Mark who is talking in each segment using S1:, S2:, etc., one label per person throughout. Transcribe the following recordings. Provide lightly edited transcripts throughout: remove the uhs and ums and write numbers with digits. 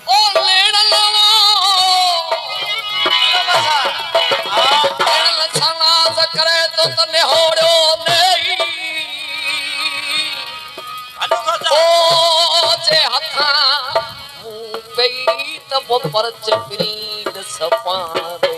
S1: ओ लेण लवा लेण लछाना करे तो तने होड़ो नहीं ओ जे हथा मुंबई तब परच प्रीत सपारे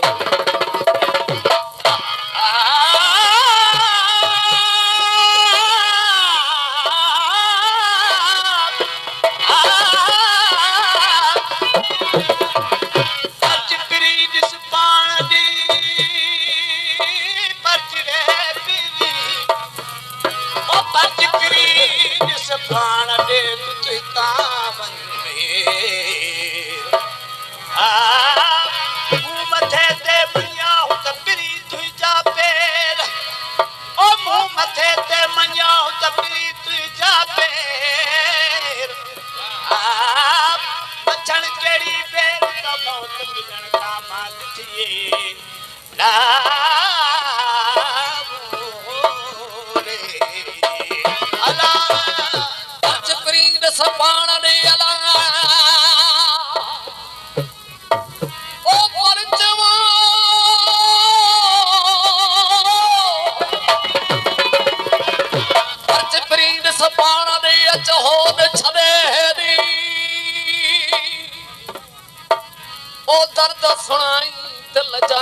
S1: ओ दर्द सुनाई दिल जा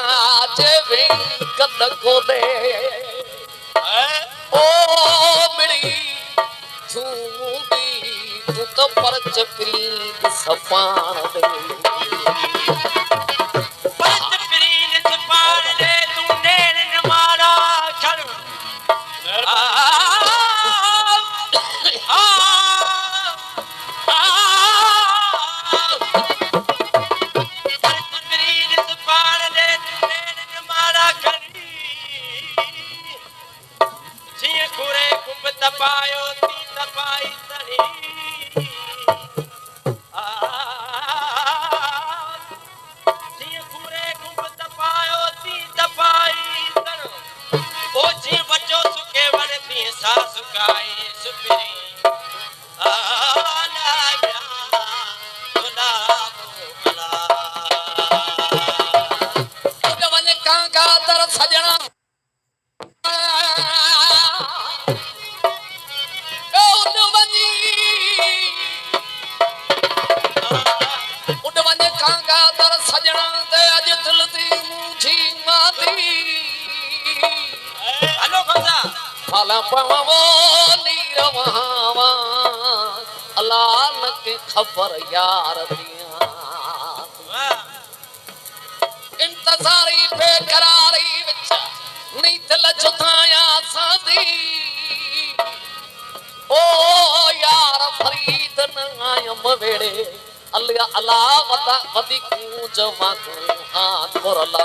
S1: जेवी कद को दे ओ मिली झूठी तू तो परच प्रीत सपान दे परच प्रीत सपान दे तू नेर न मारा छड़ तपायो ती तपाई तरी जी पूरे कुंभ तपायो ती तपाई तर ओ जी बचो सुके वन ती सास काई सुपरी सजना सजना ते अज दिल दी मुझी माती हेलो खंजा फला पवो नीरवावा अलाल के खबर यार दिया इंतजारी बेकरारी विच नी दिल जुदाया सादी ओ यार फरीद न आयम वेड़े अल्लाह अल्लाह वता वदी को जमा को हाथ करला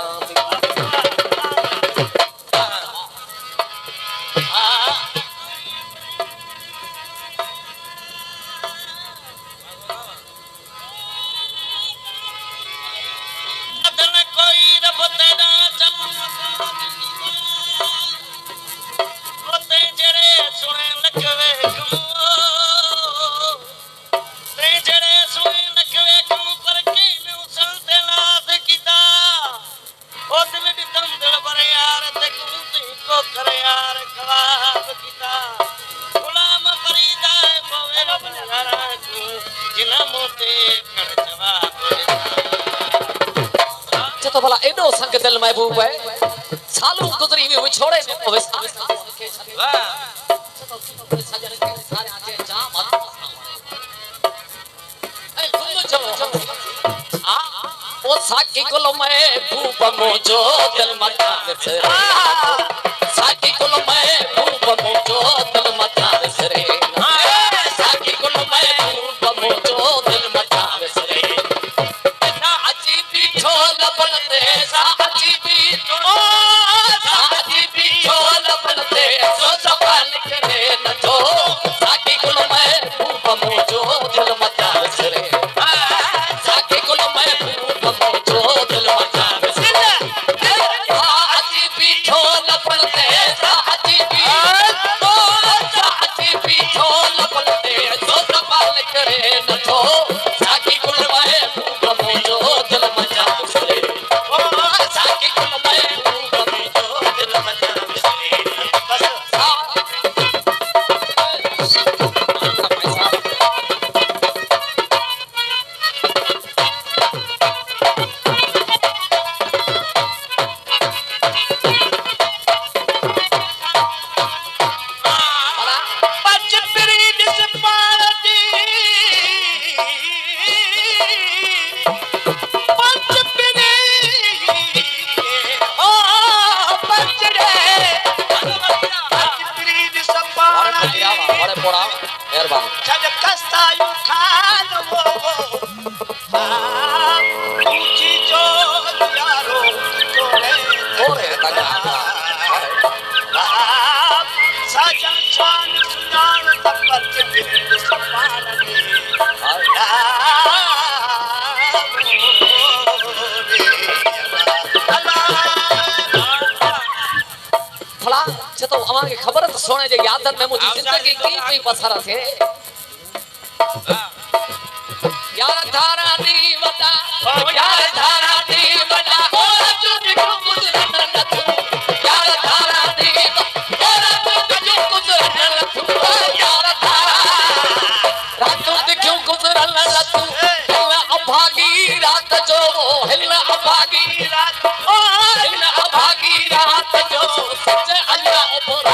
S1: अदन कोई रब तेरा ओते जड़े सुने लखवे तो भला एडो संग दिल महबूब है सालों गुजरी हुई छोड़े ने पवे वाह सजन के सारे आजे जाम ए गुल्लो जो आ ओ साकी गुल महबूब मोजो दिल मता से साकी गुल महबूब मोजो दिल मता से साकी गुल महबूब मोजो दिल मता से करे न तो सोने जे यादन में मुझी जिंदगी की कोई बसर थे यार धारा दी वटा यार धारा दी वटा और जो दिखो गुजरन लथू यार धारा दी और जो गुजरन लथू यार धारा रातों दिखो गुजरन लथू हिल अभागी रात जो हिल अभागी रात ओ हिल अभागी रात जो सच अल्लाह ऊपर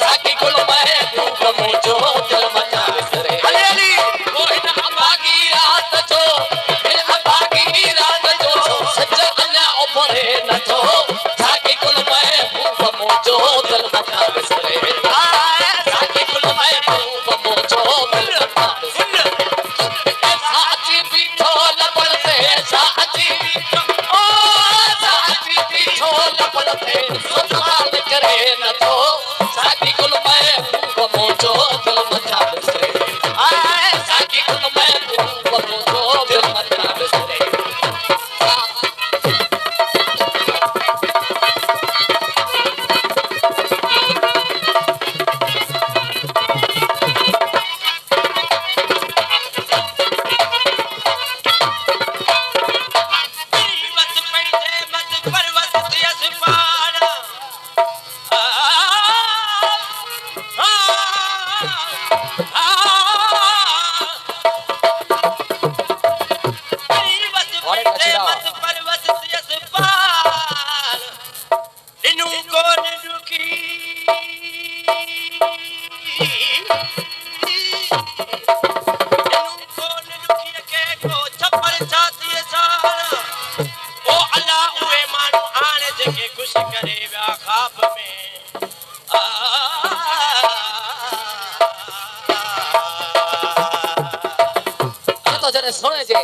S1: साकी गुल महबूब मुझो दिल मचा विसरे हले ओ हिल अभागी रात जो हिल अभागी रात जो सच अल्लाह ऊपर न तो साकी गुल महबूब मुझो दिल मचा विसरे साकी गुल महबूब मुझो दिल मचा विसरे साची बीठो लपड़ते साची ओ साची बीठो लपड़ते सवाल करे न तो साकी गुल महबूब मुझो दिल मचा विसरे साकी गुल महबूब मुझो दिल मचा विसरे सोने जे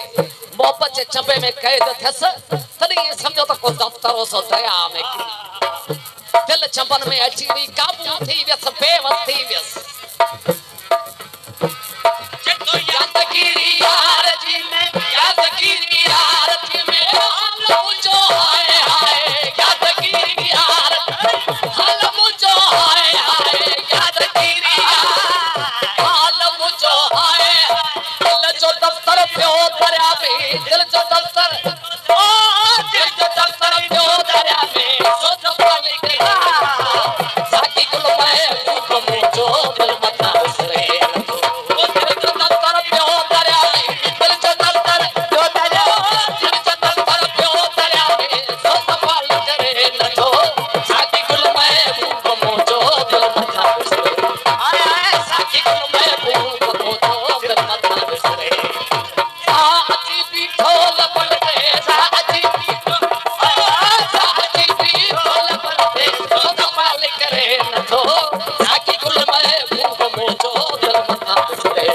S1: मोहब्बत जे चंबे में कैद थस तने ये समझो तो को दफ्तरो सो दया में दिल चंबन में अची वी काबू थी व्यस बेवस थी व्यस जतो यादगिरी यार जी में यादगिरी यार जी में हाल मुझो हाय हाय यादगिरी यार हाल मुझो हाय हाय यादगिरी हाल मुझो हाय दिल जो दफ्तर प्यो दरिया में दिल जो दफ्तर ओ दिल जो दफ्तर प्यो दरिया में सो दफ्तर के साकी गुल महबूब मुझो दिल मचा विसरे ओ दिल जो दफ्तर प्यो दरिया में दिल जो दफ्तर प्यो दरिया दिल जो दफ्तर प्यो दरिया में सो दफ्तर करे न तो साकी गुल महबूब मुझो दिल मचा विसरे आए आए साकी गुल महबूब मुझो दिल मचा विसरे साची बीठो लपड़ते साची बीठो लपड़ते सवाल करे न तो साकी गुल महबूब मुझो दिल मचा विसरे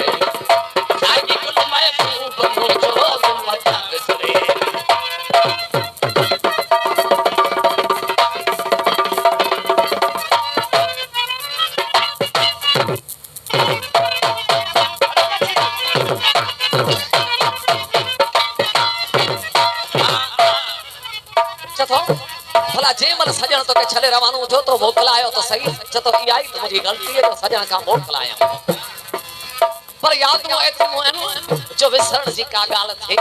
S1: साकी गुल महबूब मुझो दिल मचा विसरे चतो भला जे मन सजन तो के छले रवानो जो तो मोकलायो तो सही चतो ई आई तो मुझी गलती है जो सजन का मोकलाया पर याद नो एतनो जो विसरण जी का गाल थी